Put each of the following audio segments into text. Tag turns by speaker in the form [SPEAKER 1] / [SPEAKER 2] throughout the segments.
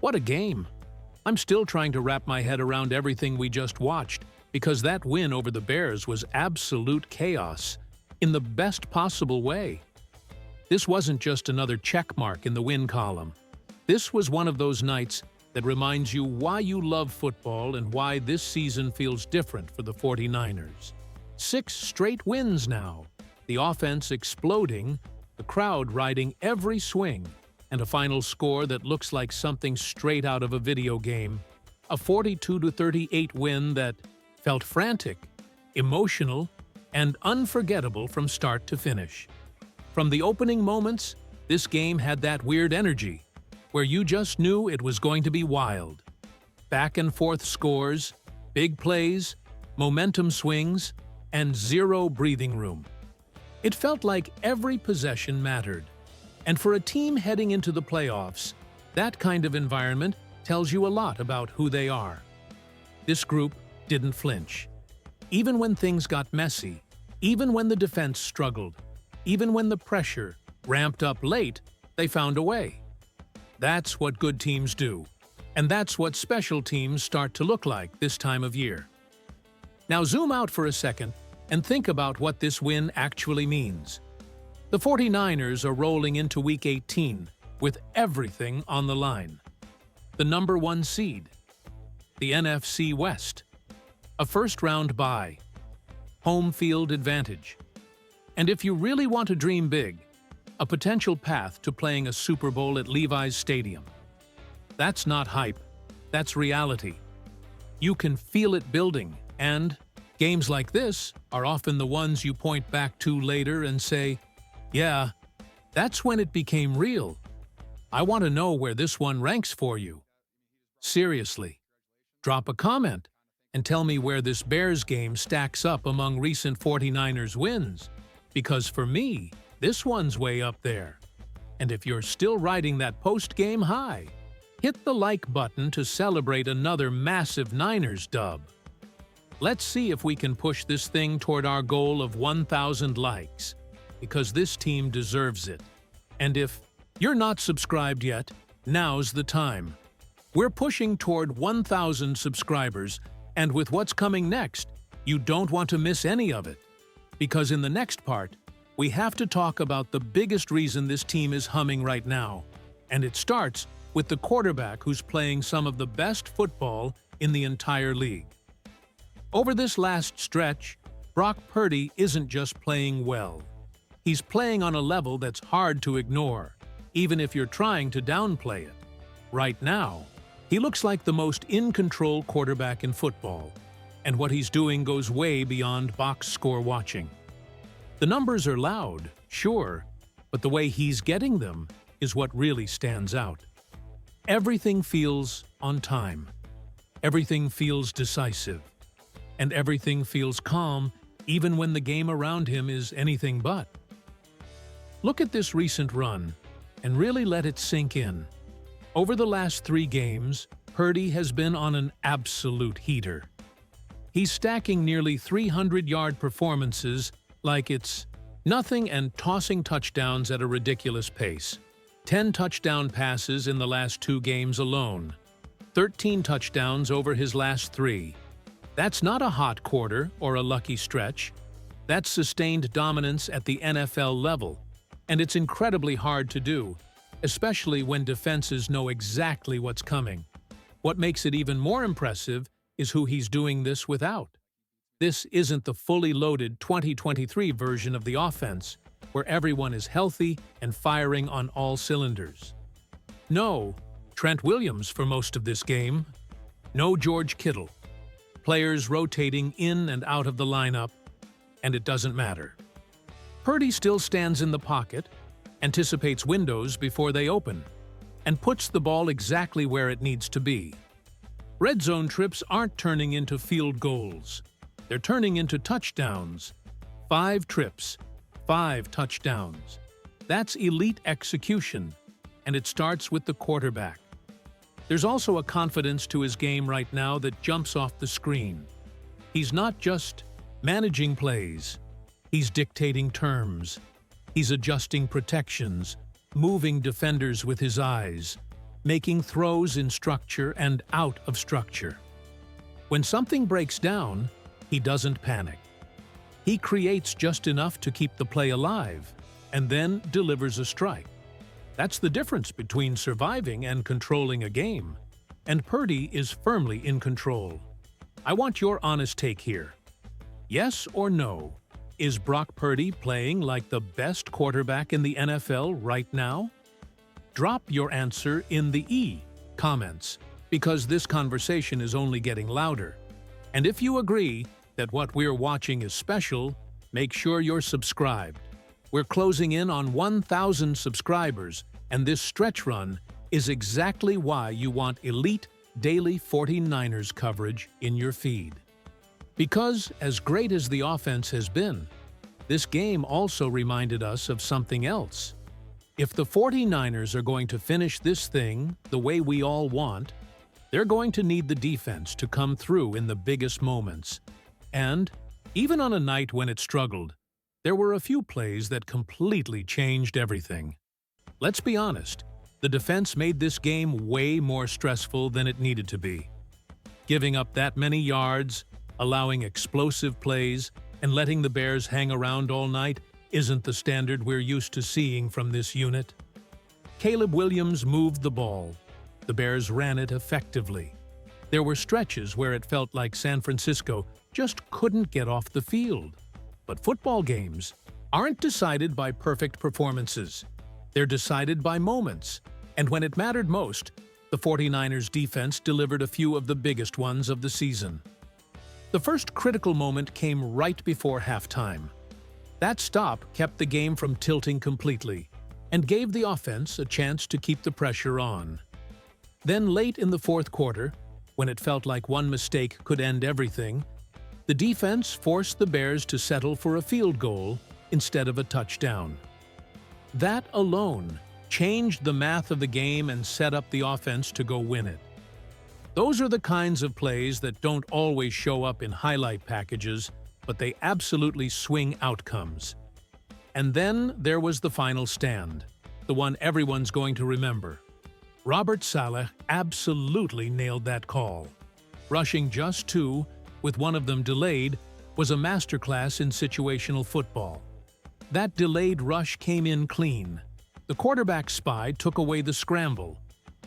[SPEAKER 1] What a game! I'm still trying to wrap my head around everything we just watched, because that win over the Bears was absolute chaos, in the best possible way. This wasn't just another check mark in the win column. This was one of those nights that reminds you why you love football and why this season feels different for the 49ers. 6 straight wins now, the offense exploding, the crowd riding every swing, and a final score that looks like something straight out of a video game. A 42-38 win that felt frantic, emotional, and unforgettable from start to finish. From the opening moments, this game had that weird energy, where you just knew it was going to be wild. Back and forth scores, big plays, momentum swings, and zero breathing room. It felt like every possession mattered. And for a team heading into the playoffs, that kind of environment tells you a lot about who they are. This group didn't flinch. Even when things got messy, even when the defense struggled, even when the pressure ramped up late, they found a way. That's what good teams do. And that's what special teams start to look like this time of year. Now zoom out for a second and think about what this win actually means. The 49ers are rolling into Week 18 with everything on the line. The number 1 seed, the NFC West, a first-round bye, home field advantage, and if you really want to dream big, a potential path to playing a Super Bowl at Levi's Stadium. That's not hype, that's reality. You can feel it building, and games like this are often the ones you point back to later and say, yeah, that's when it became real. I want to know where this one ranks for you. Seriously, drop a comment and tell me where this Bears game stacks up among recent 49ers wins, because for me, this one's way up there. And if you're still riding that post-game high, hit the like button to celebrate another massive Niners dub. Let's see if we can push this thing toward our goal of 1,000 likes, because this team deserves it. And if you're not subscribed yet, now's the time. We're pushing toward 1,000 subscribers, and with what's coming next, you don't want to miss any of it. Because in the next part, we have to talk about the biggest reason this team is humming right now, and it starts with the quarterback who's playing some of the best football in the entire league. Over this last stretch, Brock Purdy isn't just playing well. He's playing on a level that's hard to ignore, even if you're trying to downplay it. Right now, he looks like the most in-control quarterback in football, and what he's doing goes way beyond box score watching. The numbers are loud, sure, but the way he's getting them is what really stands out. Everything feels on time. Everything feels decisive. And everything feels calm, even when the game around him is anything but. Look at this recent run, and really let it sink in. Over the last 3 games, Purdy has been on an absolute heater. He's stacking nearly 300-yard performances like it's nothing and tossing touchdowns at a ridiculous pace. 10 touchdown passes in the last 2 games alone. 13 touchdowns over his last 3. That's not a hot quarter or a lucky stretch. That's sustained dominance at the NFL level. And it's incredibly hard to do, especially when defenses know exactly what's coming. What makes it even more impressive is who he's doing this without. This isn't the fully loaded 2023 version of the offense, where everyone is healthy and firing on all cylinders. No Trent Williams for most of this game. No George Kittle. Players rotating in and out of the lineup, and it doesn't matter. Purdy still stands in the pocket, anticipates windows before they open, and puts the ball exactly where it needs to be. Red zone trips aren't turning into field goals. They're turning into touchdowns. 5 trips, 5 touchdowns. That's elite execution, and it starts with the quarterback. There's also a confidence to his game right now that jumps off the screen. He's not just managing plays. He's dictating terms. He's adjusting protections, moving defenders with his eyes, making throws in structure and out of structure. When something breaks down, he doesn't panic. He creates just enough to keep the play alive, and then delivers a strike. That's the difference between surviving and controlling a game. And Purdy is firmly in control. I want your honest take here. Yes or no? Is Brock Purdy playing like the best quarterback in the NFL right now? Drop your answer in the comments, because this conversation is only getting louder. And if you agree that what we're watching is special, make sure you're subscribed. We're closing in on 1,000 subscribers, and this stretch run is exactly why you want elite daily 49ers coverage in your feed. Because as great as the offense has been, this game also reminded us of something else. If the 49ers are going to finish this thing the way we all want, they're going to need the defense to come through in the biggest moments. And even on a night when it struggled, there were a few plays that completely changed everything. Let's be honest, the defense made this game way more stressful than it needed to be. Giving up that many yards, allowing explosive plays, and letting the Bears hang around all night isn't the standard we're used to seeing from this unit. Caleb Williams moved the ball. The Bears ran it effectively. There were stretches where it felt like San Francisco just couldn't get off the field. But football games aren't decided by perfect performances. They're decided by moments. And when it mattered most, the 49ers defense delivered a few of the biggest ones of the season. The first critical moment came right before halftime. That stop kept the game from tilting completely and gave the offense a chance to keep the pressure on. Then late in the fourth quarter, when it felt like one mistake could end everything, the defense forced the Bears to settle for a field goal instead of a touchdown. That alone changed the math of the game and set up the offense to go win it. Those are the kinds of plays that don't always show up in highlight packages, but they absolutely swing outcomes. And then there was the final stand, the one everyone's going to remember. Robert Saleh absolutely nailed that call. Rushing just two, with one of them delayed, was a masterclass in situational football. That delayed rush came in clean. The quarterback spy took away the scramble,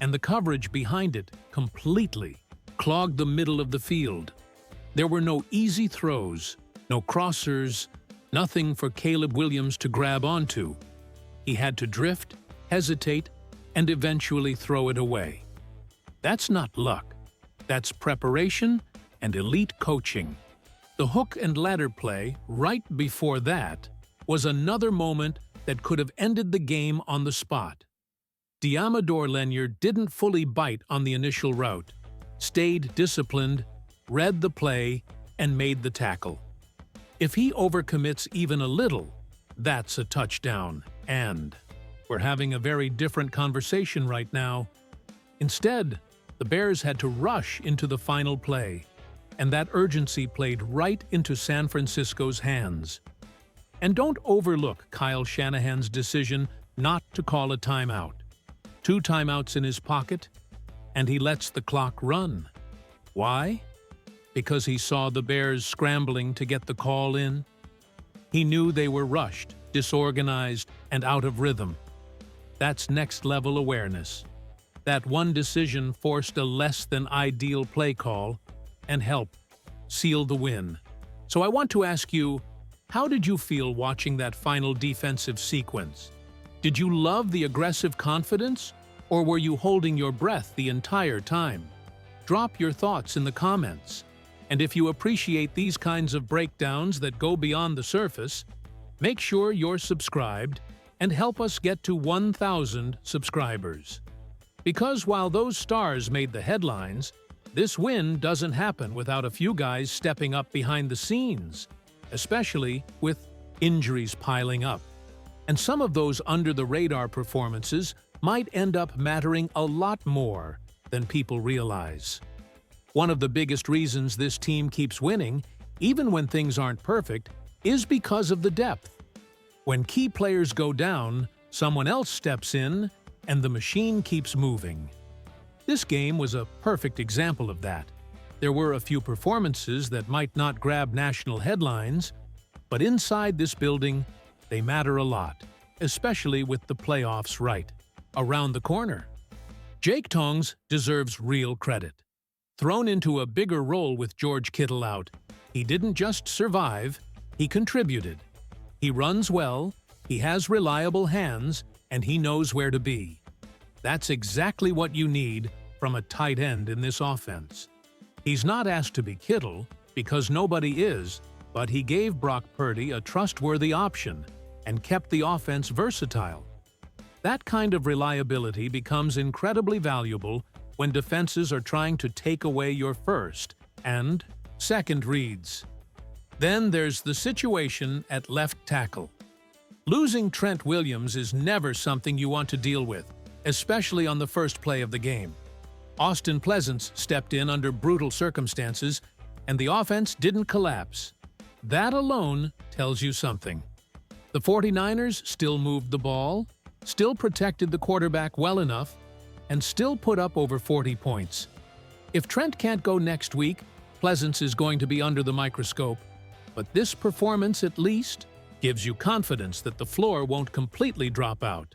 [SPEAKER 1] and the coverage behind it completely clogged the middle of the field. There were no easy throws, no crossers, nothing for Caleb Williams to grab onto. He had to drift, hesitate, and eventually throw it away. That's not luck. That's preparation and elite coaching. The hook and ladder play right before that was another moment that could have ended the game on the spot. Diamador Lenier didn't fully bite on the initial route, stayed disciplined, read the play, and made the tackle. If he overcommits even a little, that's a touchdown, and we're having a very different conversation right now. Instead, the Bears had to rush into the final play, and that urgency played right into San Francisco's hands. And don't overlook Kyle Shanahan's decision not to call a timeout. 2 timeouts in his pocket, and he lets the clock run. Why? Because he saw the Bears scrambling to get the call in. He knew they were rushed, disorganized, and out of rhythm. That's next-level awareness. That one decision forced a less-than-ideal play call and helped seal the win. So I want to ask you, how did you feel watching that final defensive sequence? Did you love the aggressive confidence, or were you holding your breath the entire time? Drop your thoughts in the comments. And if you appreciate these kinds of breakdowns that go beyond the surface, make sure you're subscribed and help us get to 1,000 subscribers. Because while those stars made the headlines, this win doesn't happen without a few guys stepping up behind the scenes, especially with injuries piling up. And some of those under-the-radar performances might end up mattering a lot more than people realize. One of the biggest reasons this team keeps winning, even when things aren't perfect, is because of the depth. When key players go down, someone else steps in, and the machine keeps moving. This game was a perfect example of that. There were a few performances that might not grab national headlines, but inside this building, they matter a lot, especially with the playoffs right around the corner. Jake Tongs deserves real credit. Thrown into a bigger role with George Kittle out, he didn't just survive, he contributed. He runs well, he has reliable hands, and he knows where to be. That's exactly what you need from a tight end in this offense. He's not asked to be Kittle, because nobody is, but he gave Brock Purdy a trustworthy option and kept the offense versatile. That kind of reliability becomes incredibly valuable when defenses are trying to take away your first and second reads. Then there's the situation at left tackle. Losing Trent Williams is never something you want to deal with, especially on the first play of the game. Austin Pleasance stepped in under brutal circumstances, and the offense didn't collapse. That alone tells you something. The 49ers still moved the ball, still protected the quarterback well enough, and still put up over 40 points. If Trent can't go next week, Pleasance is going to be under the microscope, but this performance at least gives you confidence that the floor won't completely drop out.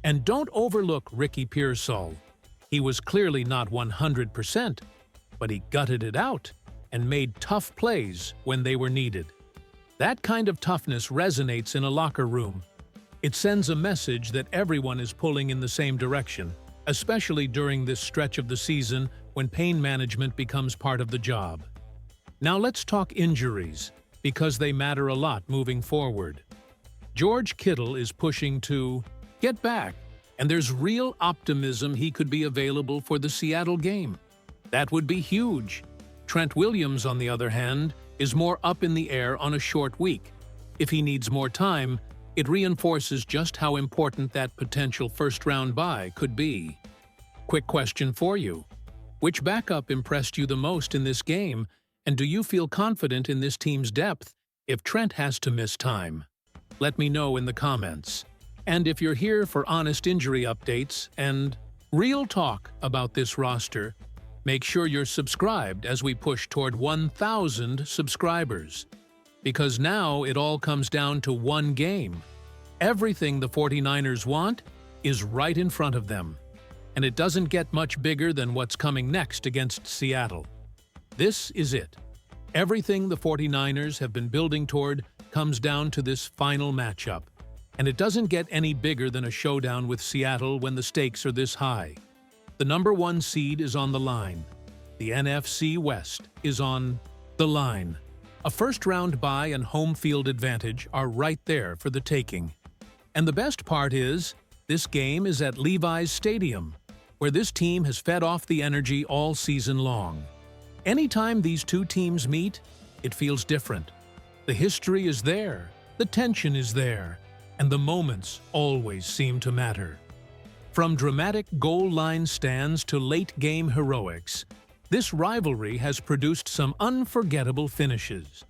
[SPEAKER 1] And don't overlook Ricky Pearsall. He was clearly not 100%, but he gutted it out and made tough plays when they were needed. That kind of toughness resonates in a locker room. It sends a message that everyone is pulling in the same direction, especially during this stretch of the season when pain management becomes part of the job. Now let's talk injuries, because they matter a lot moving forward. George Kittle is pushing to get back, and there's real optimism he could be available for the Seattle game. That would be huge. Trent Williams, on the other hand, is more up in the air on a short week. If he needs more time, it reinforces just how important that potential first-round bye could be. Quick question for you. Which backup impressed you the most in this game, and do you feel confident in this team's depth if Trent has to miss time? Let me know in the comments. And if you're here for honest injury updates and real talk about this roster, make sure you're subscribed as we push toward 1,000 subscribers. Because now it all comes down to one game. Everything the 49ers want is right in front of them. And it doesn't get much bigger than what's coming next against Seattle. This is it. Everything the 49ers have been building toward comes down to this final matchup. And it doesn't get any bigger than a showdown with Seattle when the stakes are this high. The number 1 seed is on the line. The NFC West is on the line. A first-round bye and home field advantage are right there for the taking. And the best part is, this game is at Levi's Stadium, where this team has fed off the energy all season long. Anytime these two teams meet, it feels different. The history is there, the tension is there, and the moments always seem to matter. From dramatic goal line stands to late-game heroics, this rivalry has produced some unforgettable finishes.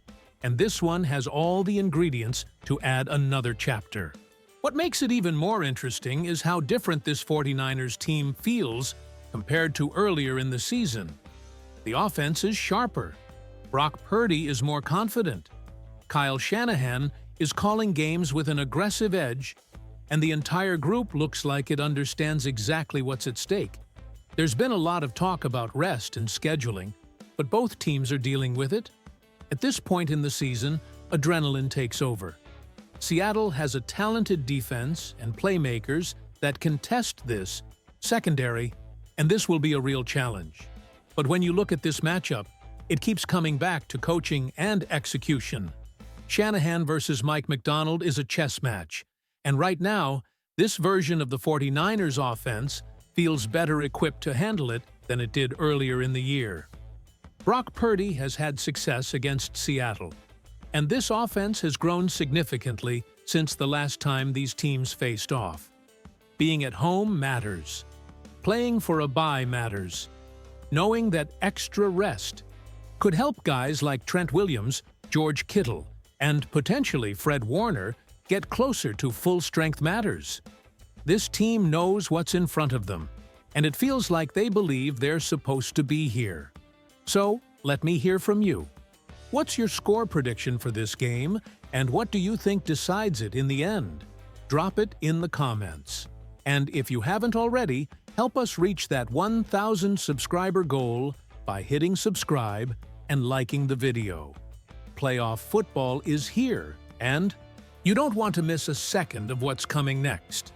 [SPEAKER 1] And this one has all the ingredients to add another chapter. What makes it even more interesting is how different this 49ers team feels compared to earlier in the season. The offense is sharper. Brock Purdy is more confident. Kyle Shanahan is calling games with an aggressive edge, and the entire group looks like it understands exactly what's at stake. There's been a lot of talk about rest and scheduling, but both teams are dealing with it. At this point in the season, adrenaline takes over. Seattle has a talented defense and playmakers that can test this secondary, and this will be a real challenge. But when you look at this matchup, it keeps coming back to coaching and execution. Shanahan versus Mike McDonald is a chess match, and right now, this version of the 49ers offense feels better equipped to handle it than it did earlier in the year. Brock Purdy has had success against Seattle, and this offense has grown significantly since the last time these teams faced off. Being at home matters. Playing for a bye matters. Knowing that extra rest could help guys like Trent Williams, George Kittle, and potentially Fred Warner get closer to full strength matters. This team knows what's in front of them, and it feels like they believe they're supposed to be here. So, let me hear from you. What's your score prediction for this game, and what do you think decides it in the end? Drop it in the comments. And if you haven't already, help us reach that 1,000 subscriber goal by hitting subscribe and liking the video. Playoff football is here, and you don't want to miss a second of what's coming next.